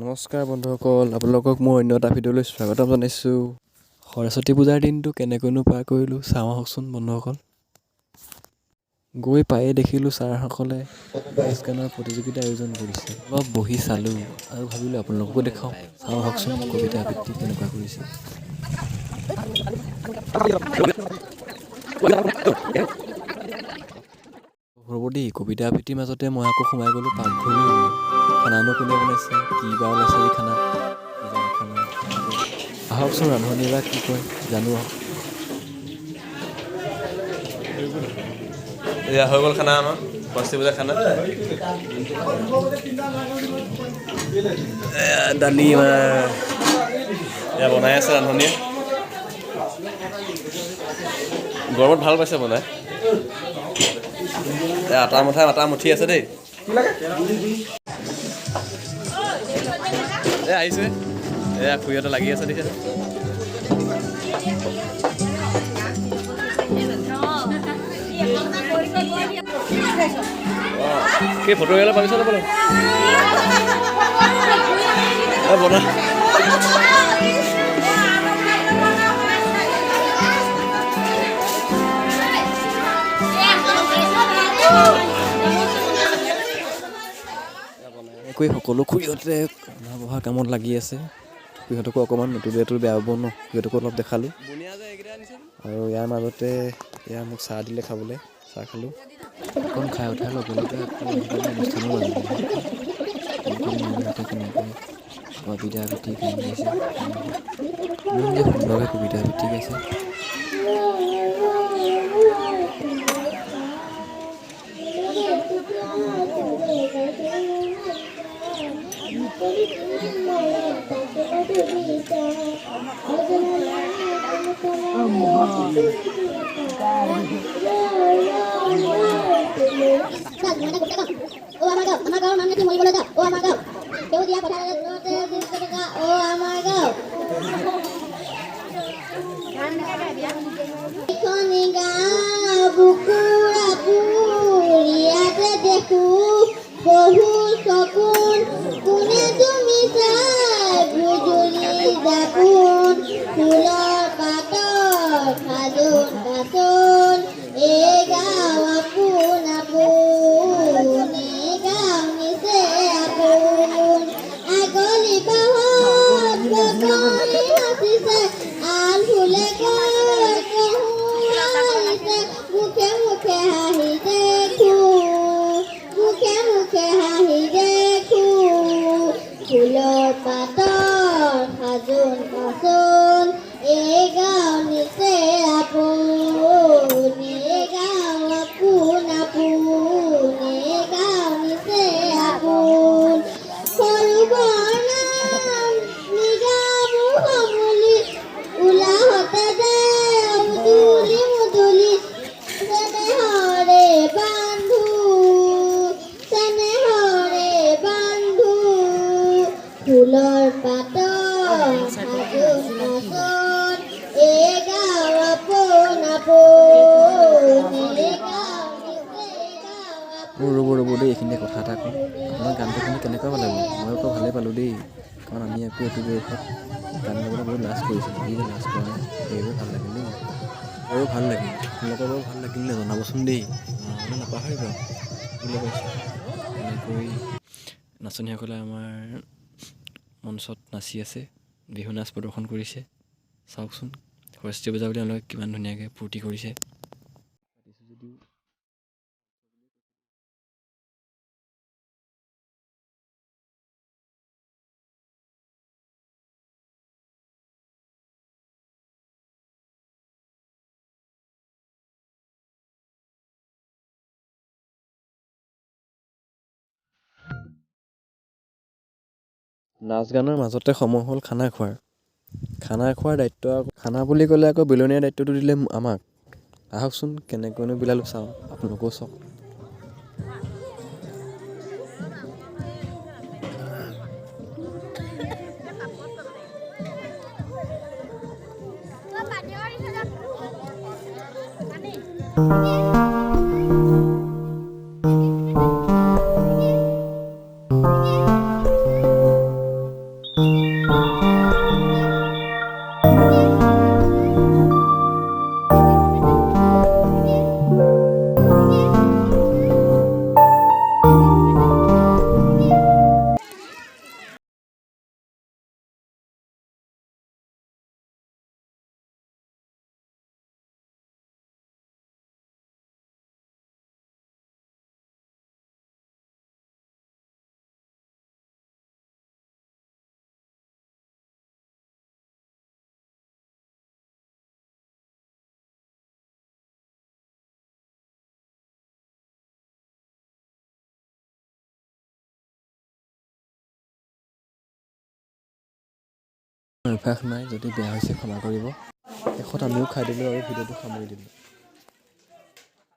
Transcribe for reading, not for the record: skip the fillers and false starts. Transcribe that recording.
নমস্কাৰ বন্ধুসকল, আপোনালোকক মোৰ অন্য এটা ভিডিঅ'লৈ স্বাগতম জনাইছোঁ। সৰস্বতী পূজাৰ দিনটো কেনেকৈনো পাৰ কৰিলোঁ চাওঁ আহকচোন বন্ধুসকল। গৈ পায়ে দেখিলোঁ ছাৰসকলে ভইচ গানৰ প্ৰতিযোগিতা আয়োজন কৰিছে। অলপ বহি চালোঁ আৰু ভাবিলোঁ আপোনালোককো দেখাওঁ। চাওঁ আহকচোন কবিতা আবৃত্তি কেনেকুৱা কৰিছে। ৰ'ব দেই, কবিতা আবৃত্তিৰ মাজতে মই আকৌ সোমাই গ'লোঁ পাকঘৰলৈ। খানানো কোনে বনাইছে, কি বা ওলাইছে এই খানা, আহকচোন ৰান্ধনীয়ে বা কি কয় জানো আহক। এয়া হৈ গ'ল খানা আমাৰ সৰস্বতী পূজাৰ খানা। দালি এয়া বনাই আছে ৰান্ধনীয়ে। গৰমত ভাল পাইছে বনাই। এয়া আটা মুঠি আছে দেই। আহিছে এয়া খুৰীহঁতে লাগি আছে দেখিছে। কি ফটো গেলে পাবিছ নে বোলো বনা একোৱে সকলো খুৰীহঁতে ৰন্ধা বঢ়া কামত লাগি আছে। খুৰীহঁতকো অকণমান নতুনটো বেয়া হ'ব ন, খুৰীহঁতকো অলপ দেখালোঁ। আৰু ইয়াৰ মাজতে এয়া মোক চাহ দিলে খাবলৈ, চাহ খালোঁ। অকণ খাই উঠাৰ লগে লগে আকৌ অনুষ্ঠানো মাজুলী কেনেকৈ কবিতা আবৃত্তি গান গাইছে, ইমান যে সুন্দৰকৈ কবিতা আবৃত্তি গাইছে। আমাৰ গাঁৱৰ মানুহ মৰিবলৈ যাওঁ, আমাৰ গাঁও সেউজীয়া কথা আমাৰ গাঁও বুকুৰা পুৰিয়াতে দেখো বহু সপোন, কোনে তুমি চাই বুজুলি দাপোন, ফুলৰ পাতৰ সাজোন কাচোন, এই গাঁও আপোন আপোন, এই গাঁও নিচে আপোন, আগলি বাহত বগৰী নাচিছে, আল ফুলে মুখে মুখে হাঁহি দেখো, মুখে মুখে হাঁহি দেখো, ফুলৰ পাতৰ সাজোন কাচোন, এই গাঁও নিচে আপোন, এই গাঁও আপোন আপোন, এই গাঁও নিচে আপোন, সৰু বৰ নাম নিগামো সমুলি, ওলাহতে দে মুদুলি মুদুলি, চেনেহৰে বান্ধু, চেনেহৰে বান্ধু, ফুলৰ পাতৰ সাজোন কাচোন, এই গাঁও আপোন আপোন, এই গাঁও নিচে মোৰ ৰ'ব দেই, এইখিনিতে কথা এটা কওঁ। আপোনাৰ গানটো শুনি কেনেকুৱা পালে? মই আকৌ ভালেই পালোঁ দেই, কাৰণ আমি আকৌ এইটো বয়সত গান গাবলৈ বহুত লাজ কৰিছিলোঁ। এই যে লাজ কৰা নাই, সেইবাবে ভাল লাগিল দেই, আৰু ভাল লাগিল। আপোনালোকৰ বাৰু ভাল লাগিলে জনাবচোন দেই, জনাবলৈ নাপাহৰিব। বুলি কৈছোঁ এনেকৈ নাচনীসকলে আমাৰ মঞ্চত নাচি আছে, বিহু নাচ প্ৰদৰ্শন কৰিছে। চাওকচোন সৰস্বতী পূজা বুলি তেওঁলোকে কিমান ধুনীয়াকৈ ফূৰ্তি কৰিছে। নাচ গানৰ মাজতে সময় হ'ল খানা খোৱাৰ। খানা খোৱাৰ দায়িত্ব, খানা বুলি ক'লে আকৌ বিলনীয়া দায়িত্বটো দিলে আমাক। আহকচোন কেনেকৈনো বিলালোঁ চাওঁ, আপোনালোকেও চাওক। অভ্যাস নাই, যদি বেয়া হৈছে ক্ষমা কৰিব। শেষত আমিও খাই দিলোঁ আৰু ভিডিঅ'টো সামৰি দিলোঁ।